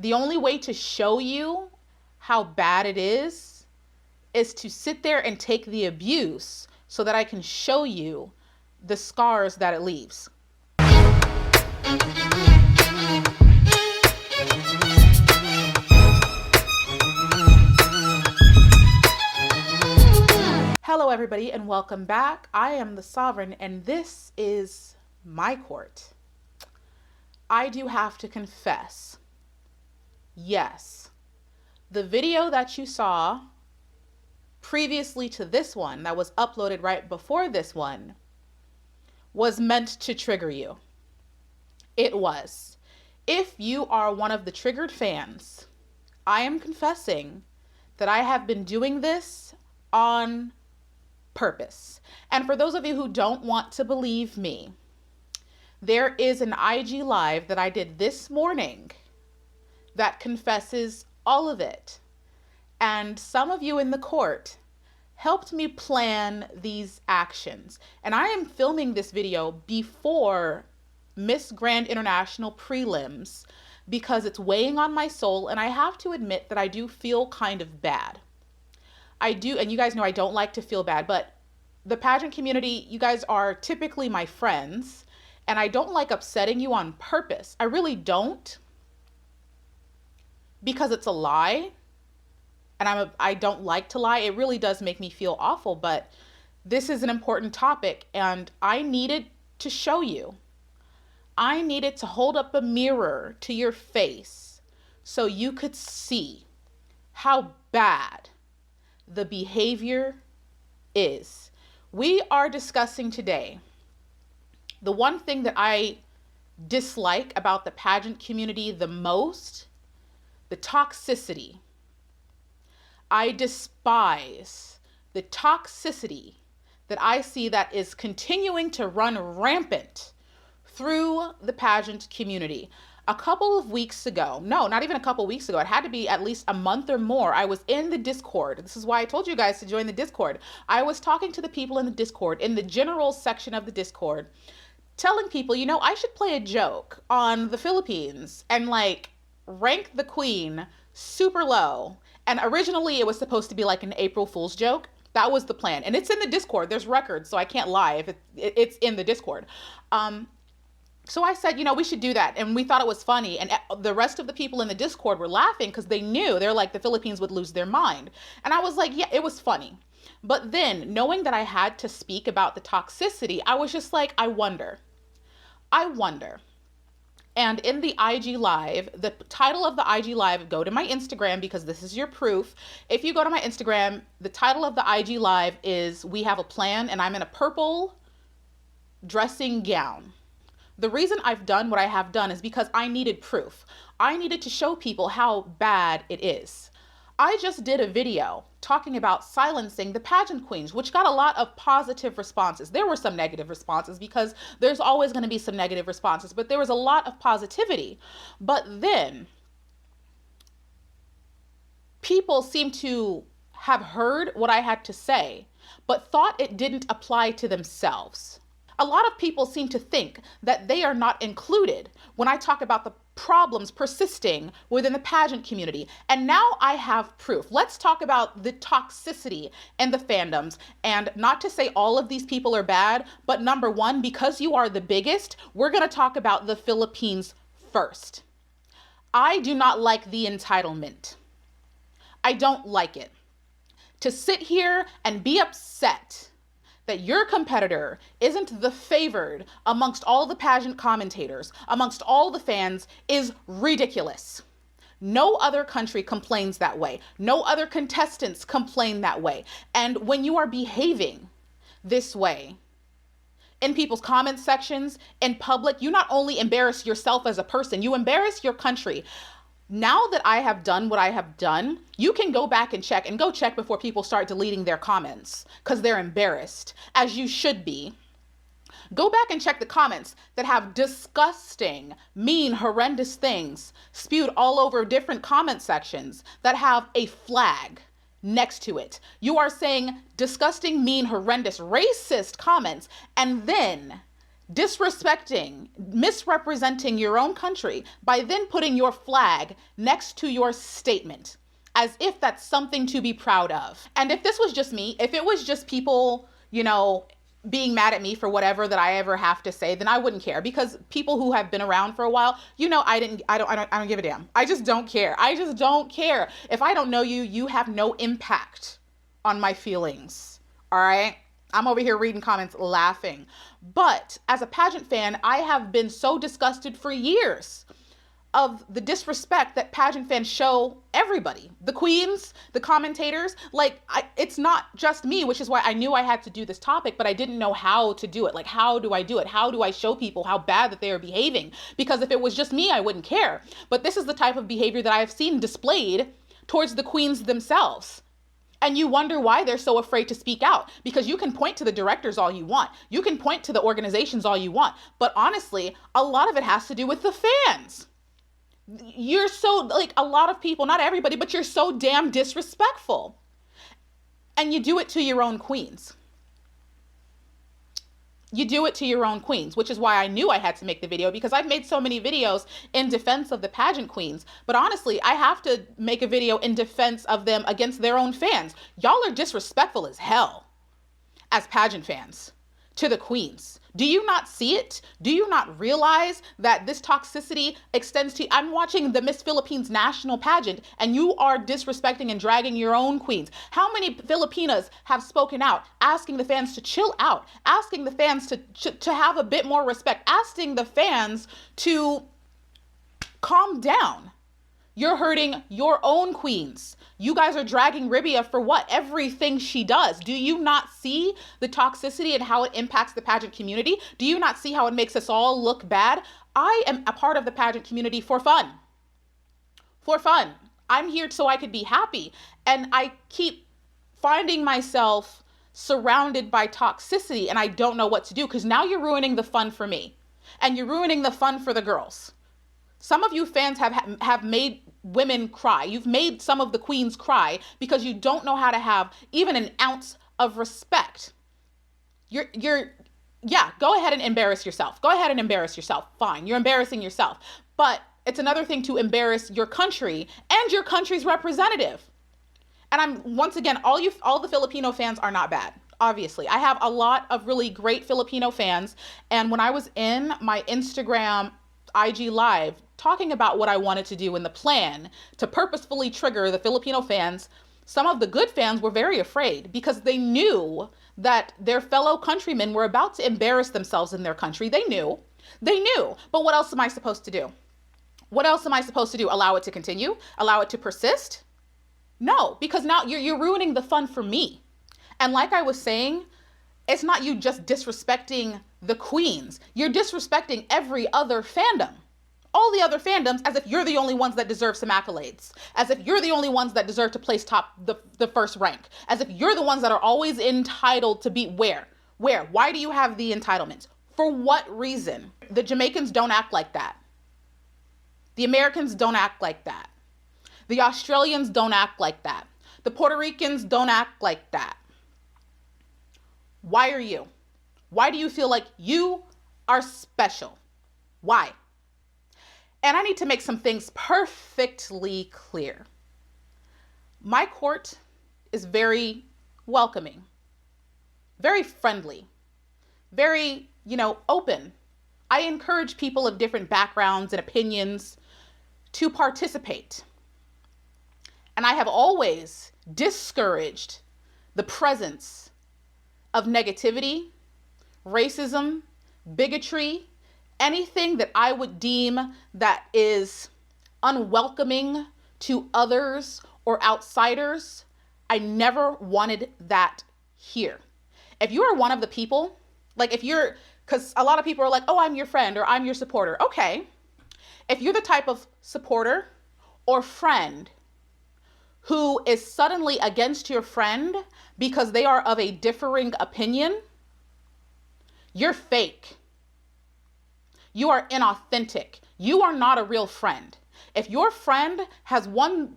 the only way to show you how bad it is to sit there and take the abuse so that I can show you the scars that it leaves. Hello everybody and welcome back. I am the Sovereign and this is my court. I do have to confess, yes, the video that you saw previously to this one that was uploaded right before this one was meant to trigger you. It was. If you are one of the triggered fans, I am confessing that I have been doing this on purpose. And for those of you who don't want to believe me, there is an IG live that I did this morning that confesses all of it. And some of you in the court helped me plan these actions. And I am filming this video before Miss Grand International prelims because it's weighing on my soul, and I have to admit that I do feel kind of bad. I do, and you guys know I don't like to feel bad, but the pageant community, you guys are typically my friends, and I don't like upsetting you on purpose. I really don't, because it's a lie, and I don't like to lie. It really does make me feel awful, but this is an important topic, and I needed to show you. I needed to hold up a mirror to your face so you could see how bad the behavior is. We are discussing today the one thing that I dislike about the pageant community the most, the toxicity. I despise the toxicity that I see that is continuing to run rampant through the pageant community. A couple of weeks ago, no, not even a couple weeks ago, it had to be at least a month or more, I was in the Discord. This is why I told you guys to join the Discord. I was talking to the people in the Discord, in the general section of the Discord, telling people, you know, I should play a joke on the Philippines and like rank the queen super low. And originally it was supposed to be like an April Fool's joke. That was the plan. And it's in the Discord. There's records, so I can't lie if it's in the Discord. So I said, you know, we should do that. And we thought it was funny. And the rest of the people in the Discord were laughing because they knew, they're like, the Philippines would lose their mind. And I was like, yeah, it was funny. But then knowing that I had to speak about the toxicity, I was just like, I wonder. And in the IG Live, the title of the IG Live, go to my Instagram because this is your proof. If you go to my Instagram, the title of the IG Live is We Have a Plan, and I'm in a purple dressing gown. The reason I've done what I have done is because I needed proof. I needed to show people how bad it is. I just did a video talking about silencing the pageant queens, which got a lot of positive responses. There were some negative responses because there's always going to be some negative responses, but there was a lot of positivity. But then people seem to have heard what I had to say, but thought it didn't apply to themselves. A lot of people seem to think that they are not included when I talk about the problems persisting within the pageant community. And now I have proof. Let's talk about the toxicity in the fandoms. And not to say all of these people are bad, but number one, because you are the biggest, we're going to talk about the Philippines first. I do not like the entitlement. I don't like it. To sit here and be upset that your competitor isn't the favored amongst all the pageant commentators, amongst all the fans, is ridiculous. No other country complains that way. No other contestants complain that way. And when you are behaving this way in people's comment sections, in public, you not only embarrass yourself as a person, you embarrass your country. Now that I have done what I have done, you can go back and check, and go check before people start deleting their comments because they're embarrassed, as you should be. Go back and check the comments that have disgusting, mean, horrendous things spewed all over different comment sections that have a flag next to it. You are saying disgusting, mean, horrendous, racist comments, and then disrespecting, misrepresenting your own country by then putting your flag next to your statement as if that's something to be proud of. And if this was just me, if it was just people, being mad at me for whatever that I ever have to say, then I wouldn't care, because people who have been around for a while, I don't give a damn. I just don't care. I just don't care. If I don't know you, you have no impact on my feelings. All right? I'm over here reading comments laughing. But as a pageant fan, I have been so disgusted for years of the disrespect that pageant fans show everybody, the queens, the commentators. It's not just me, which is why I knew I had to do this topic, but I didn't know how to do it. Like, how do I do it? How do I show people how bad that they are behaving? Because if it was just me, I wouldn't care. But this is the type of behavior that I have seen displayed towards the queens themselves. And you wonder why they're so afraid to speak out, because you can point to the directors all you want. You can point to the organizations all you want. But honestly, a lot of it has to do with the fans. You're so, a lot of people, not everybody, but you're so damn disrespectful. And you do it to your own queens. You do it to your own queens, which is why I knew I had to make the video, because I've made so many videos in defense of the pageant queens. But honestly, I have to make a video in defense of them against their own fans. Y'all are disrespectful as hell as pageant fans to the queens. Do you not see it? Do you not realize that this toxicity extends to, I'm watching the Miss Philippines national pageant, and you are disrespecting and dragging your own queens. How many Filipinas have spoken out, asking the fans to chill out, asking the fans to have a bit more respect, asking the fans to calm down? You're hurting your own queens. You guys are dragging Ribia for what? Everything she does. Do you not see the toxicity and how it impacts the pageant community? Do you not see how it makes us all look bad? I am a part of the pageant community for fun. For fun. I'm here so I could be happy. And I keep finding myself surrounded by toxicity, and I don't know what to do, because now you're ruining the fun for me. And you're ruining the fun for the girls. Some of you fans have made women cry. You've made some of the queens cry because you don't know how to have even an ounce of respect. Go ahead and embarrass yourself. Go ahead and embarrass yourself. Fine, you're embarrassing yourself. But it's another thing to embarrass your country and your country's representative. And once again, all the Filipino fans are not bad. Obviously, I have a lot of really great Filipino fans. And when I was in my Instagram IG Live talking about what I wanted to do in the plan to purposefully trigger the Filipino fans, some of the good fans were very afraid, because they knew that their fellow countrymen were about to embarrass themselves in their country. They knew. But what else am I supposed to do? What else am I supposed to do? Allow it to continue? Allow it to persist? No, because now you're ruining the fun for me. And like I was saying, it's not you just disrespecting the queens. You're disrespecting every other fandom. All the other fandoms, as if you're the only ones that deserve some accolades. As if you're the only ones that deserve to place top the first rank. As if you're the ones that are always entitled to be where? Why do you have the entitlements? For what reason? The Jamaicans don't act like that. The Americans don't act like that. The Australians don't act like that. The Puerto Ricans don't act like that. Why are you? Why do you feel like you are special? Why? And I need to make some things perfectly clear. My court is very welcoming, very friendly, very, open. I encourage people of different backgrounds and opinions to participate. And I have always discouraged the presence of negativity, racism, bigotry, anything that I would deem that is unwelcoming to others or outsiders. I never wanted that here. If you are one of the people, because a lot of people are like, oh, I'm your friend or I'm your supporter. Okay. If you're the type of supporter or friend who is suddenly against your friend because they are of a differing opinion, you're fake. You are inauthentic. You are not a real friend. If your friend has one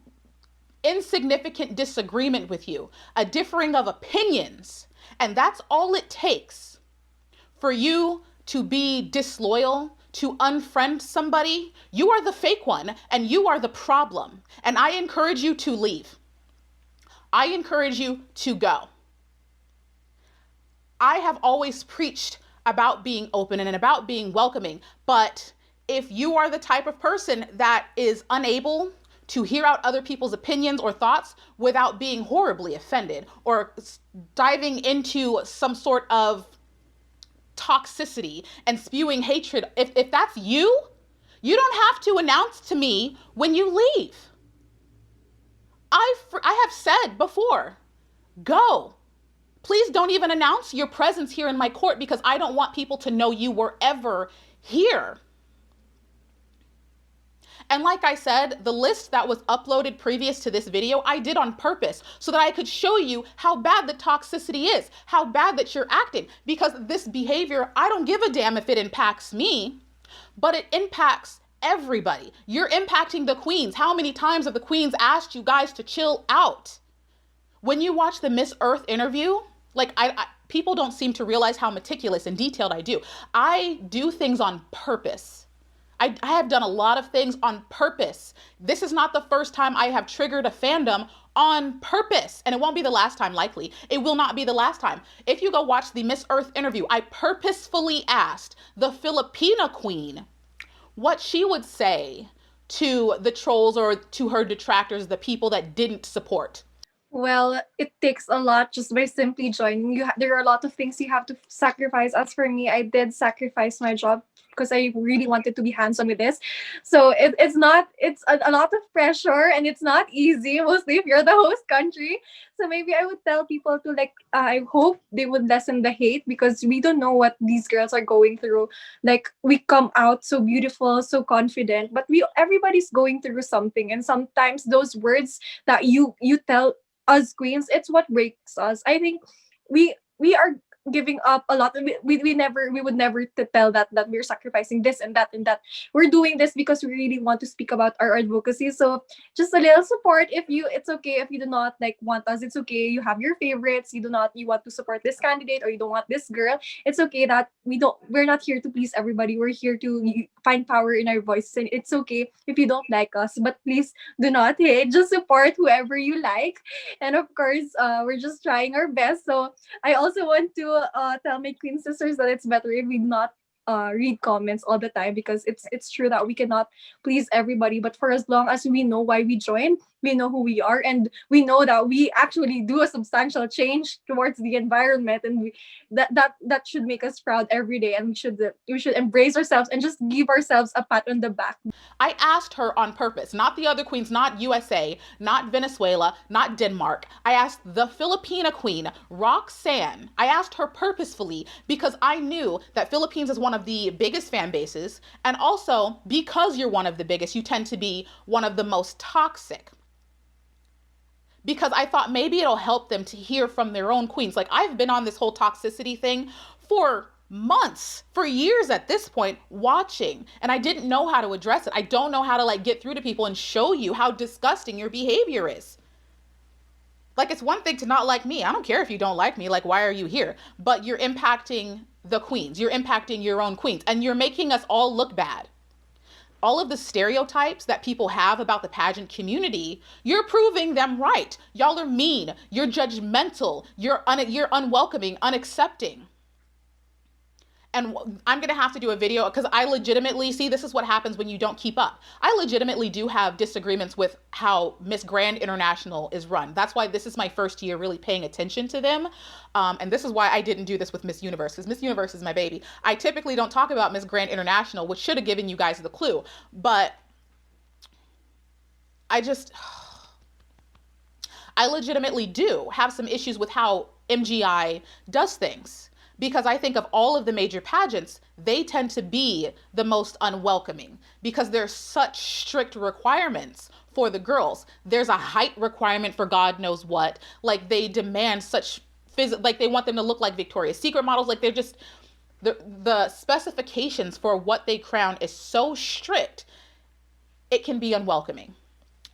insignificant disagreement with you, a differing of opinions, and that's all it takes for you to be disloyal, to unfriend somebody, you are the fake one and you are the problem. And I encourage you to leave. I encourage you to go. I have always preached about being open and about being welcoming, but if you are the type of person that is unable to hear out other people's opinions or thoughts without being horribly offended or diving into some sort of toxicity and spewing hatred, if that's you, you don't have to announce to me when you leave. I have said before, go. Please don't even announce your presence here in my court because I don't want people to know you were ever here. And like I said, the list that was uploaded previous to this video, I did on purpose so that I could show you how bad the toxicity is, how bad that you're acting. Because this behavior, I don't give a damn if it impacts me, but it impacts everybody. You're impacting the queens. How many times have the queens asked you guys to chill out? When you watch the Miss Earth interview, like people don't seem to realize how meticulous and detailed I do. I do things on purpose. I have done a lot of things on purpose. This is not the first time I have triggered a fandom on purpose. And it won't be the last time, likely. It will not be the last time. If you go watch the Miss Earth interview, I purposefully asked the Filipina queen what she would say to the trolls or to her detractors, the people that didn't support. Well, it takes a lot just by simply joining. There are a lot of things you have to sacrifice. As for me, I did sacrifice my job because I really wanted to be hands-on with this. So it's a lot of pressure and it's not easy, mostly if you're the host country. So maybe I would tell people to I hope they would lessen the hate because we don't know what these girls are going through. Like we come out so beautiful, so confident, but everybody's going through something, and sometimes those words that you tell us queens, it's what breaks us. I think we are giving up a lot. We would never to tell that we're sacrificing this and that and that. We're doing this because we really want to speak about our advocacy. So just a little support. It's okay if you do not want us. It's okay. You have your favorites. You want to support this candidate or you don't want this girl. It's okay that we're not here to please everybody. We're here to find power in our voices. And it's okay if you don't like us, but please do not hate. Just support whoever you like. And of course, we're just trying our best. So I also want to tell my queen sisters that it's better if we not read comments all the time, because it's true that we cannot please everybody. But for as long as we know why we joined, we know who we are, and we know that we actually do a substantial change towards the environment, and that should make us proud every day. And we should embrace ourselves and just give ourselves a pat on the back. I asked her on purpose, not the other queens, not USA, not Venezuela, not Denmark. I asked the Filipina queen, Roxanne. I asked her purposefully because I knew that Philippines is one of the biggest fan bases, and also because you're one of the biggest, you tend to be one of the most toxic. Because I thought maybe it'll help them to hear from their own queens. Like, I've been on this whole toxicity thing for months, for years at this point, watching, and I didn't know how to address it. I don't know how to get through to people and show you how disgusting your behavior is. Like, it's one thing to not like me. I don't care if you don't like me. Like, why are you here? But you're impacting the queens. You're impacting your own queens, and you're making us all look bad. All of the stereotypes that people have about the pageant community, you're proving them right. Y'all are mean. You're judgmental. You're unwelcoming, unaccepting. And I'm going to have to do a video because I legitimately, see, this is what happens when you don't keep up. I legitimately do have disagreements with how Miss Grand International is run. That's why this is my first year really paying attention to them. And this is why I didn't do this with Miss Universe, because Miss Universe is my baby. I typically don't talk about Miss Grand International, which should have given you guys the clue. But I legitimately do have some issues with how MGI does things. Because I think of all of the major pageants, they tend to be the most unwelcoming because there's such strict requirements for the girls. There's a height requirement for God knows what. Like, they demand such like they want them to look like Victoria's Secret models. Like, they're just, the specifications for what they crown is so strict, it can be unwelcoming.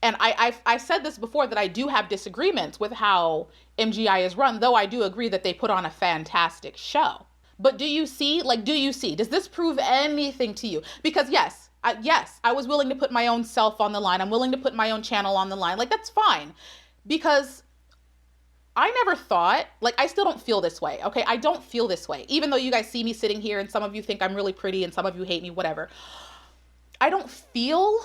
And I said this before that I do have disagreements with how MGI is run, though I do agree that they put on a fantastic show. But do you see? Like, do you see? Does this prove anything to you? Because yes, I was willing to put my own self on the line. I'm willing to put my own channel on the line. Like, that's fine. Because I never thought, like, I still don't feel this way. Okay. I don't feel this way. Even though you guys see me sitting here and some of you think I'm really pretty and some of you hate me, whatever. I don't feel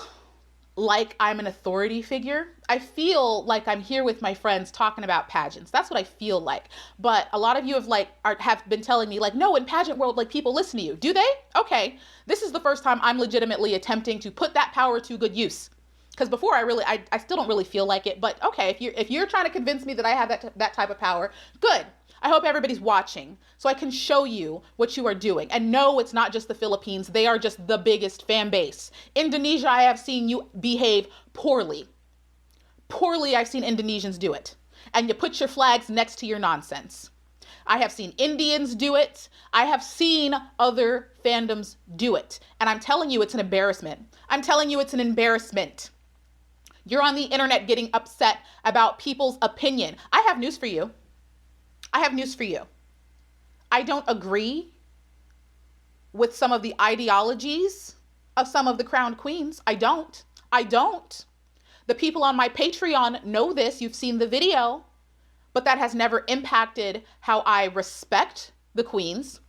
like I'm an authority figure. I feel like I'm here with my friends talking about pageants. That's what I feel like. But a lot of you have been telling me like, no, in pageant world, like people listen to you. Do they? Okay. This is the first time I'm legitimately attempting to put that power to good use. Because before I still don't really feel like it. But okay, if you're trying to convince me that I have that type of power, good. I hope everybody's watching so I can show you what you are doing. And no, it's not just the Philippines. They are just the biggest fan base. Indonesia, I have seen you behave poorly. Poorly, I've seen Indonesians do it. And you put your flags next to your nonsense. I have seen Indians do it. I have seen other fandoms do it. And I'm telling you, it's an embarrassment. I'm telling you, it's an embarrassment. You're on the internet getting upset about people's opinion. I have news for you. I have news for you. I don't agree with some of the ideologies of some of the crowned queens. I don't. I don't. The people on my Patreon know this. You've seen the video. But that has never impacted how I respect the queens.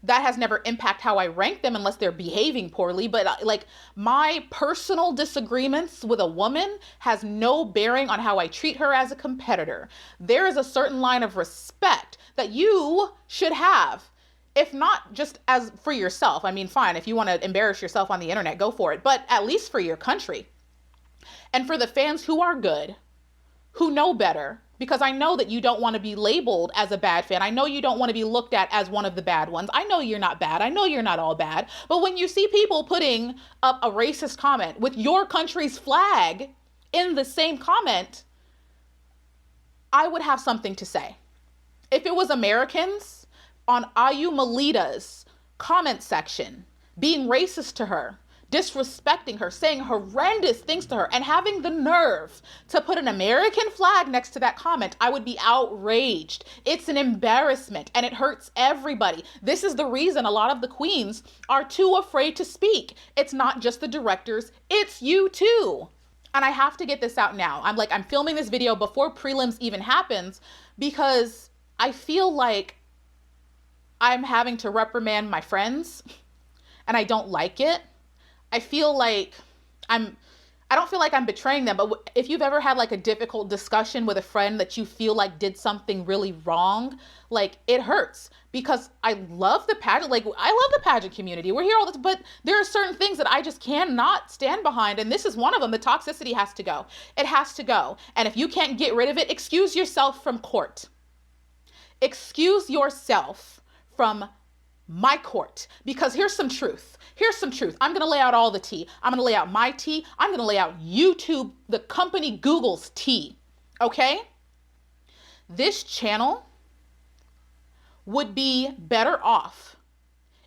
That has never impacted how I rank them unless they're behaving poorly. But like my personal disagreements with a woman has no bearing on how I treat her as a competitor. There is a certain line of respect that you should have. If not just as for yourself. I mean, fine, if you want to embarrass yourself on the internet, go for it. But at least for your country. And for the fans who are good, who know better, because I know that you don't want to be labeled as a bad fan. I know you don't want to be looked at as one of the bad ones. I know you're not bad. I know you're not all bad. But when you see people putting up a racist comment with your country's flag in the same comment, I would have something to say. If it was Americans on Ayu Melita's comment section being racist to her, disrespecting her, saying horrendous things to her, and having the nerve to put an American flag next to that comment, I would be outraged. It's an embarrassment and it hurts everybody. This is the reason a lot of the queens are too afraid to speak. It's not just the directors, it's you too. And I have to get this out now. I'm filming this video before prelims even happens because I feel like I'm having to reprimand my friends and I don't like it. I feel like I don't feel like I'm betraying them, but if you've ever had like a difficult discussion with a friend that you feel like did something really wrong, like it hurts because I love the pageant. Like I love the pageant community. We're here all this, but there are certain things that I just cannot stand behind. And this is one of them. The toxicity has to go. It has to go. And if you can't get rid of it, excuse yourself from court. Excuse yourself from my court, because here's some truth. Here's some truth. I'm going to lay out all the tea. I'm going to lay out my tea. I'm going to lay out YouTube, the company Google's tea. Okay? This channel would be better off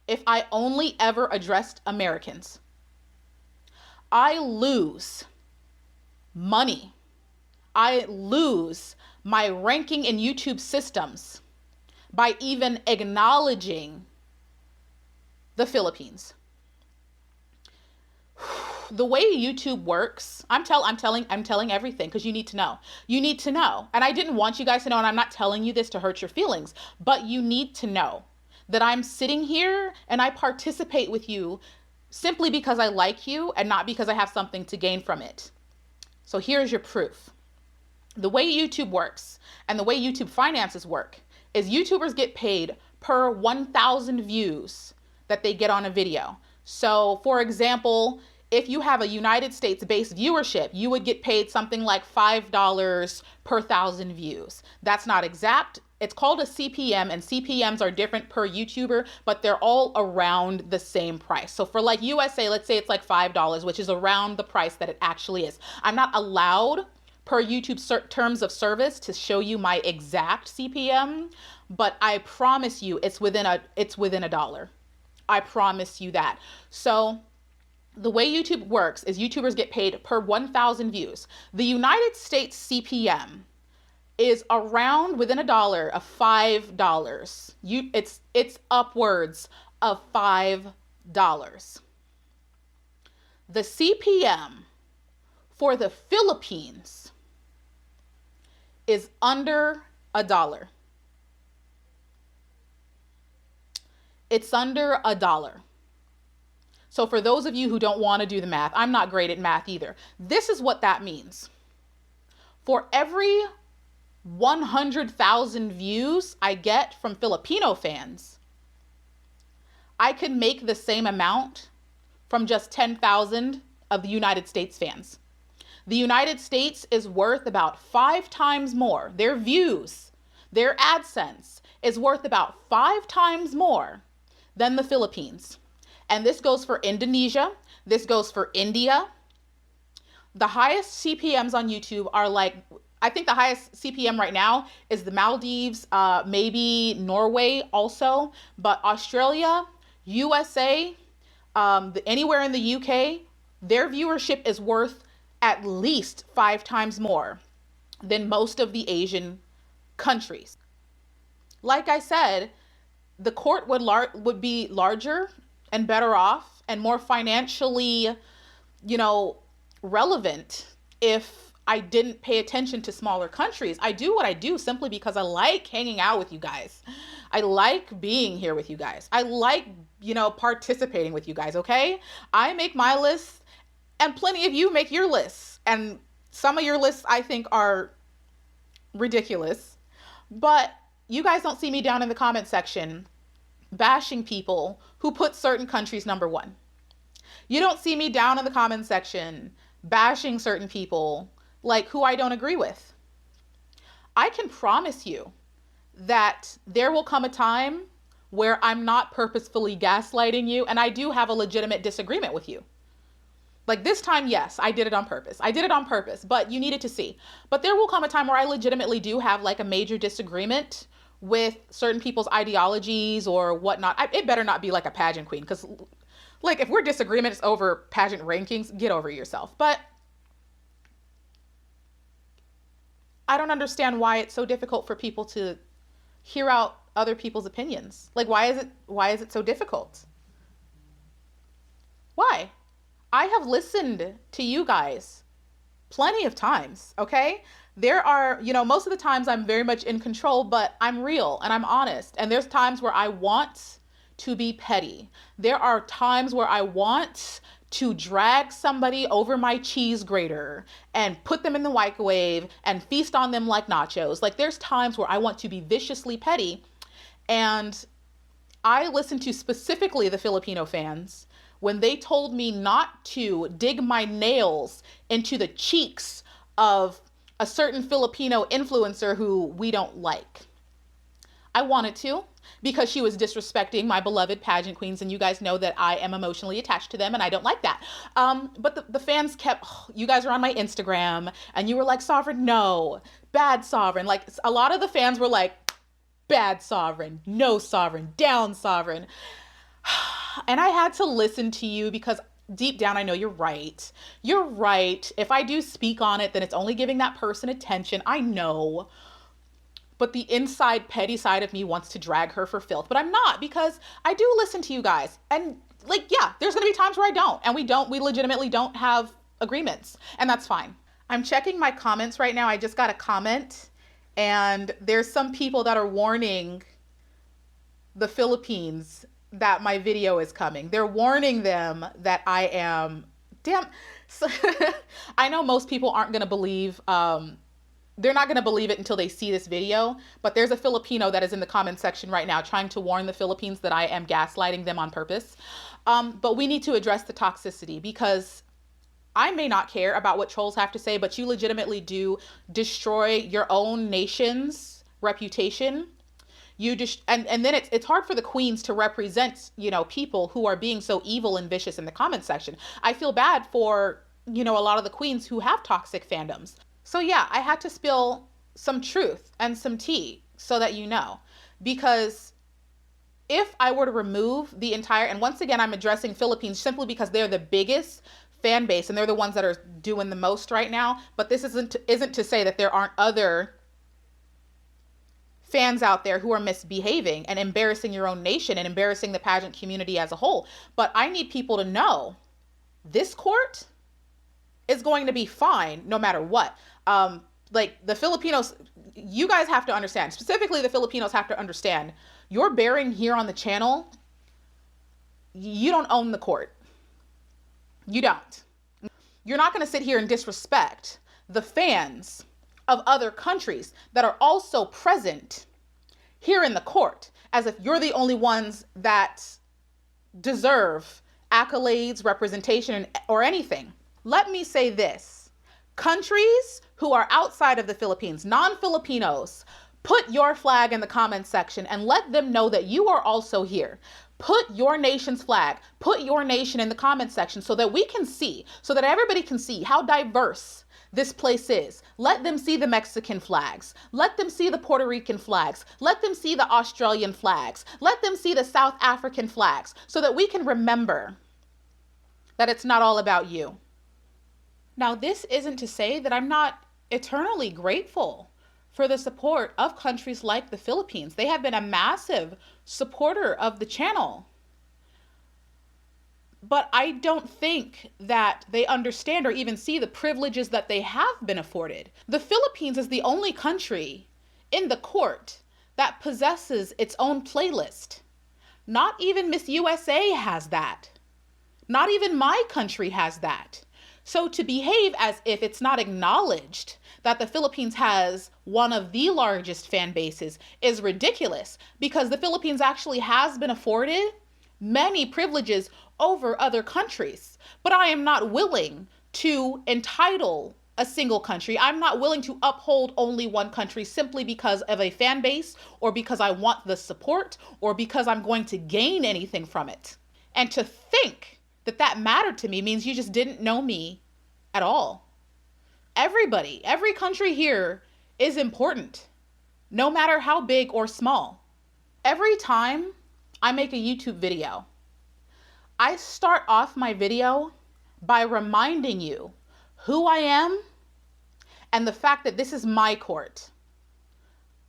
if I only ever addressed Americans. I lose money. I lose my ranking in YouTube systems by even acknowledging the Philippines. The way YouTube works, I'm telling everything because you need to know. You need to know. And I didn't want you guys to know, and I'm not telling you this to hurt your feelings, but you need to know that I'm sitting here and I participate with you simply because I like you and not because I have something to gain from it. So here's your proof. The way YouTube works and the way YouTube finances work is YouTubers get paid per 1,000 views that they get on a video. So for example, if you have a United States based viewership, you would get paid something like $5 per 1,000 views. That's not exact. It's called a CPM, and CPMs are different per YouTuber, but they're all around the same price. So for like USA, let's say it's like $5, which is around the price that it actually is. I'm not allowed per YouTube terms of service to show you my exact CPM, but I promise you it's within a dollar. I promise you that. So the way YouTube works is YouTubers get paid per 1,000 views. The United States CPM is around within a dollar of $5. It's upwards of $5. The CPM for the Philippines is under a dollar. It's under a dollar. So for those of you who don't want to do the math, I'm not great at math either. This is what that means. For every 100,000 views I get from Filipino fans, I could make the same amount from just 10,000 of the United States fans. The United States is worth about 5 times more. Their views, their AdSense is worth about 5 times more than the Philippines. And this goes for Indonesia. This goes for India. The highest CPMs on YouTube are like, I think the highest CPM right now is the Maldives, maybe Norway also, but Australia, USA, anywhere in the UK, their viewership is worth at least 5 times more than most of the Asian countries. Like I said, the court would be larger and better off and more financially, relevant if I didn't pay attention to smaller countries. I do what I do simply because I like hanging out with you guys. I like being here with you guys. I like, participating with you guys, okay? I make my lists and plenty of you make your lists. And some of your lists I think are ridiculous. But you guys don't see me down in the comment section bashing people who put certain countries number one. You don't see me down in the comment section bashing certain people like who I don't agree with. I can promise you that there will come a time where I'm not purposefully gaslighting you and I do have a legitimate disagreement with you. Like this time, yes, I did it on purpose. I did it on purpose, but you needed to see. But there will come a time where I legitimately do have like a major disagreement with certain people's ideologies or whatnot. It better not be like a pageant queen, because like if we're disagreements over pageant rankings, get over yourself. But I don't understand why it's so difficult for people to hear out other people's opinions. Like why is it so difficult? Why? I have listened to you guys plenty of times, okay? There are, most of the times I'm very much in control, but I'm real and I'm honest. And there's times where I want to be petty. There are times where I want to drag somebody over my cheese grater and put them in the microwave and feast on them like nachos. Like there's times where I want to be viciously petty. And I listen to specifically the Filipino fans when they told me not to dig my nails into the cheeks of a certain Filipino influencer who we don't like. I wanted to because she was disrespecting my beloved pageant queens, and you guys know that I am emotionally attached to them and I don't like that. But the fans kept, you guys were on my Instagram and you were like, Sovereign, no, bad Sovereign. Like a lot of the fans were like, bad Sovereign, no Sovereign, down Sovereign. And I had to listen to you because deep down, I know you're right. You're right. If I do speak on it, then it's only giving that person attention. I know. But the inside petty side of me wants to drag her for filth. But I'm not, because I do listen to you guys. And there's going to be times where I don't. And we legitimately don't have agreements. And that's fine. I'm checking my comments right now. I just got a comment. And there's some people that are warning the Philippines that my video is coming. They're warning them that I am, so I know most people aren't going to believe, they're not going to believe it until they see this video, but there's a Filipino that is in the comment section right now trying to warn the Philippines that I am gaslighting them on purpose. But we need to address the toxicity, because I may not care about what trolls have to say, but you legitimately do destroy your own nation's reputation. And then it's hard for the queens to represent, people who are being so evil and vicious in the comment section. I feel bad for, a lot of the queens who have toxic fandoms. So yeah, I had to spill some truth and some tea so that you know, because if I were to remove the entire, and once again, I'm addressing Philippines simply because they're the biggest fan base and they're the ones that are doing the most right now. But this isn't to say that there aren't other fans out there who are misbehaving and embarrassing your own nation and embarrassing the pageant community as a whole. But I need people to know this court is going to be fine no matter what. Like the Filipinos, you guys have to understand, specifically the Filipinos have to understand, you're bearing here on the channel, you don't own the court. You don't. You're not going to sit here and disrespect the fans of other countries that are also present here in the court as if you're the only ones that deserve accolades, representation, or anything. Let me say this. Countries who are outside of the Philippines, non-Filipinos, put your flag in the comments section and let them know that you are also here. Put your nation's flag, put your nation in the comments section so that we can see, so that everybody can see how diverse this place is. Let them see the Mexican flags. Let them see the Puerto Rican flags. Let them see the Australian flags. Let them see the South African flags so that we can remember that it's not all about you. Now, this isn't to say that I'm not eternally grateful for the support of countries like the Philippines. They have been a massive supporter of the channel. But I don't think that they understand or even see the privileges that they have been afforded. The Philippines is the only country in the court that possesses its own playlist. Not even Miss USA has that. Not even my country has that. So to behave as if it's not acknowledged that the Philippines has one of the largest fan bases is ridiculous, because the Philippines actually has been afforded many privileges over other countries. But I am not willing to entitle a single country. I'm not willing to uphold only one country simply because of a fan base or because I want the support or because I'm going to gain anything from it. And to think that that mattered to me means you just didn't know me at all. Everybody, every country here is important, no matter how big or small. Every time I make a YouTube video, I start off my video by reminding you who I am and the fact that this is my court.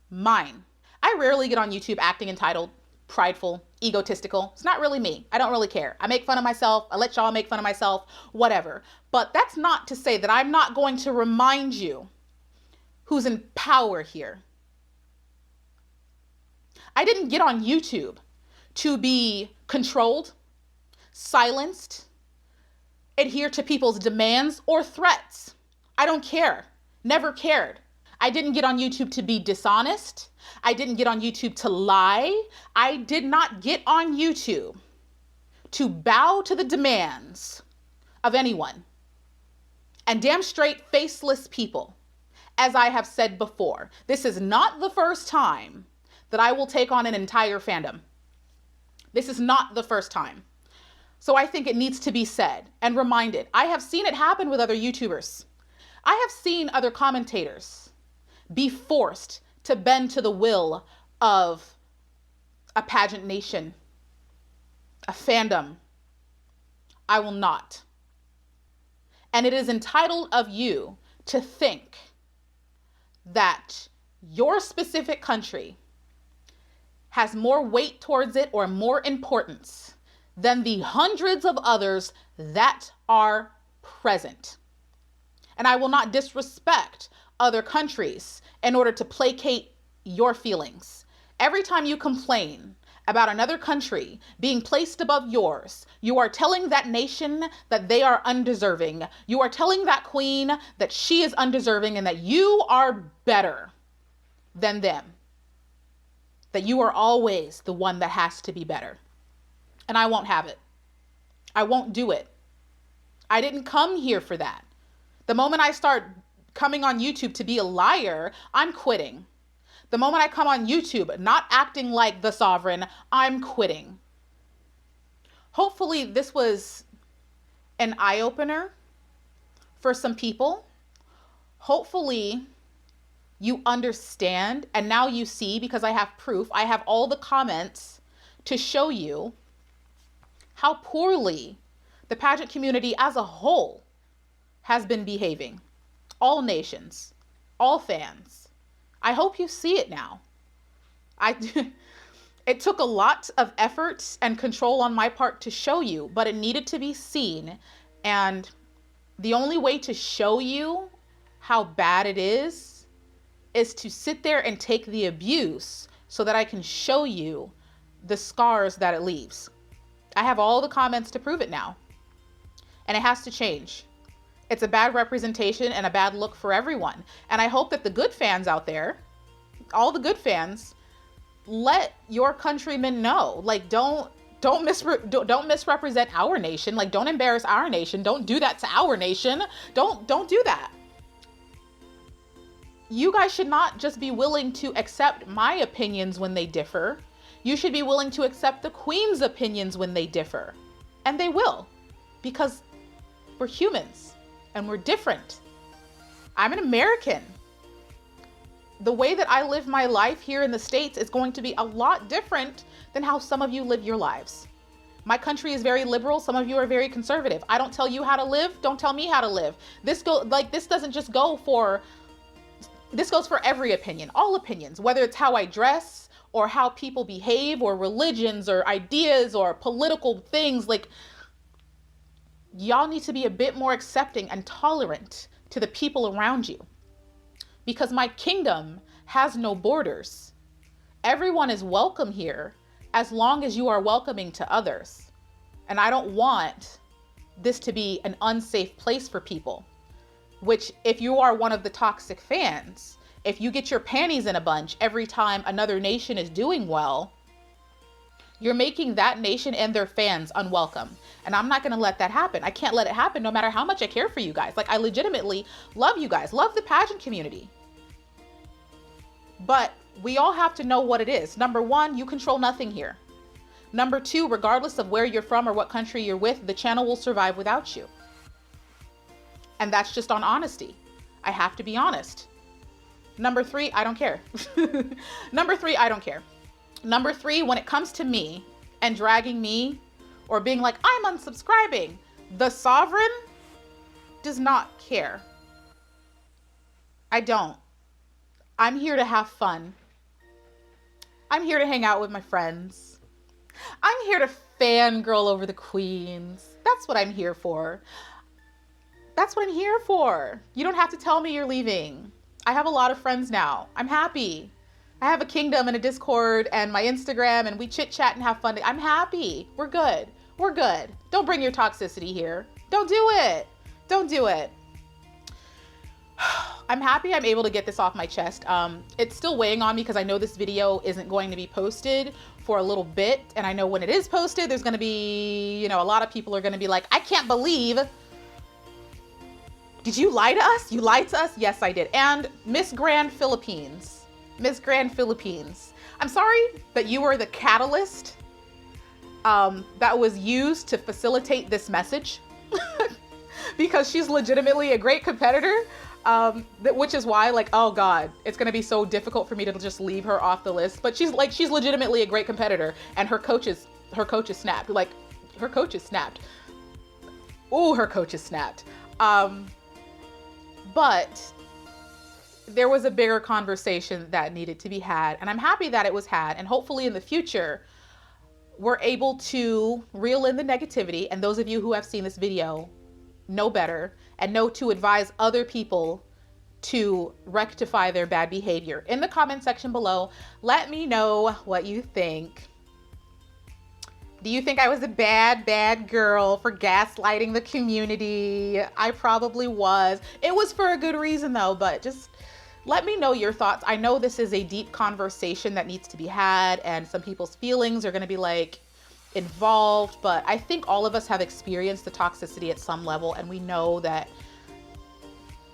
Mine. I rarely get on YouTube acting entitled, prideful, egotistical. It's not really me. I don't really care. I make fun of myself. I let y'all make fun of myself, whatever. But that's not to say that I'm not going to remind you who's in power here. I didn't get on YouTube to be controlled, silenced, adhere to people's demands or threats. I don't care. Never cared. I didn't get on YouTube to be dishonest. I didn't get on YouTube to lie. I did not get on YouTube to bow to the demands of anyone. And damn straight faceless people. As I have said before, this is not the first time that I will take on an entire fandom. This is not the first time. So I think it needs to be said and reminded. I have seen it happen with other YouTubers. I have seen other commentators be forced to bend to the will of a pageant nation, a fandom. I will not. And it is entitled of you to think that your specific country has more weight towards it or more importance than the hundreds of others that are present. And I will not disrespect other countries in order to placate your feelings. Every time you complain about another country being placed above yours, you are telling that nation that they are undeserving. You are telling that queen that she is undeserving and that you are better than them. That you are always the one that has to be better. And I won't have it. I won't do it. I didn't come here for that. The moment I start coming on YouTube to be a liar, I'm quitting. The moment I come on YouTube not acting like the sovereign, I'm quitting. Hopefully this was an eye-opener for some people. Hopefully you understand, and now you see, because I have proof, I have all the comments to show you how poorly the pageant community as a whole has been behaving. All nations, all fans. I hope you see it now. I it took a lot of effort and control on my part to show you, but it needed to be seen. And the only way to show you how bad it is to sit there and take the abuse so that I can show you the scars that it leaves. I have all the comments to prove it now. And it has to change. It's a bad representation and a bad look for everyone. And I hope that the good fans out there, all the good fans, let your countrymen know. Like, don't misrepresent our nation. Like, don't embarrass our nation. Don't do that to our nation. Don't do that. You guys should not just be willing to accept my opinions when they differ. You should be willing to accept the Queen's opinions when they differ. And they will, because we're humans and we're different. I'm an American. The way that I live my life here in the States is going to be a lot different than how some of you live your lives. My country is very liberal. Some of you are very conservative. I don't tell you how to live. Don't tell me how to live. This doesn't just go for, this goes for every opinion, all opinions, whether it's how I dress or how people behave or religions or ideas or political things. Like, y'all need to be a bit more accepting and tolerant to the people around you, because my kingdom has no borders. Everyone is welcome here as long as you are welcoming to others. And I don't want this to be an unsafe place for people, which, if you are one of the toxic fans, if you get your panties in a bunch every time another nation is doing well, you're making that nation and their fans unwelcome. And I'm not going to let that happen. I can't let it happen no matter how much I care for you guys. Like, I legitimately love you guys, love the pageant community. But we all have to know what it is. Number one, you control nothing here. Number two, regardless of where you're from or what country you're with, the channel will survive without you. And that's just on honesty. I have to be honest. Number three, I don't care. Number three, I don't care. Number three, when it comes to me and dragging me or being like, I'm unsubscribing, the sovereign does not care. I don't. I'm here to have fun. I'm here to hang out with my friends. I'm here to fangirl over the queens. That's what I'm here for. That's what I'm here for. You don't have to tell me you're leaving. I have a lot of friends now. I'm happy. I have a kingdom and a Discord and my Instagram, and we chit chat and have fun. I'm happy. We're good. We're good. Don't bring your toxicity here. Don't do it. Don't do it. I'm happy I'm able to get this off my chest. It's still weighing on me because I know this video isn't going to be posted for a little bit. And I know when it is posted, there's going to be, a lot of people are going to be like, I can't believe. Did you lie to us? You lied to us? Yes, I did. And Miss Grand Philippines. Miss Grand Philippines. I'm sorry that you were the catalyst that was used to facilitate this message because she's legitimately a great competitor, which is why, like, oh God, it's gonna be so difficult for me to just leave her off the list. But she's legitimately a great competitor, and her coaches snapped. Like, her coaches snapped. Ooh, her coaches snapped. But there was a bigger conversation that needed to be had, and I'm happy that it was had. And hopefully in the future, we're able to reel in the negativity. And those of you who have seen this video know better and know to advise other people to rectify their bad behavior. In the comment section below, let me know what you think. Do you think I was a bad girl for gaslighting the community? I probably was. It was for a good reason though, but just let me know your thoughts. I know this is a deep conversation that needs to be had, and some people's feelings are going to be like involved, but I think all of us have experienced the toxicity at some level, and we know that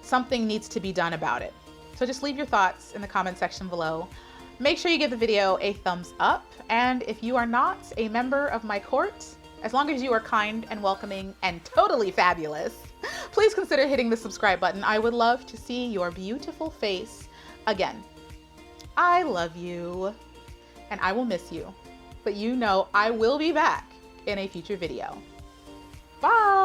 something needs to be done about it. So just leave your thoughts in the comment section below. Make sure you give the video a thumbs up, and if you are not a member of my court, as long as you are kind and welcoming and totally fabulous, please consider hitting the subscribe button. I would love to see your beautiful face again. I love you, and I will miss you, but I will be back in a future video. Bye!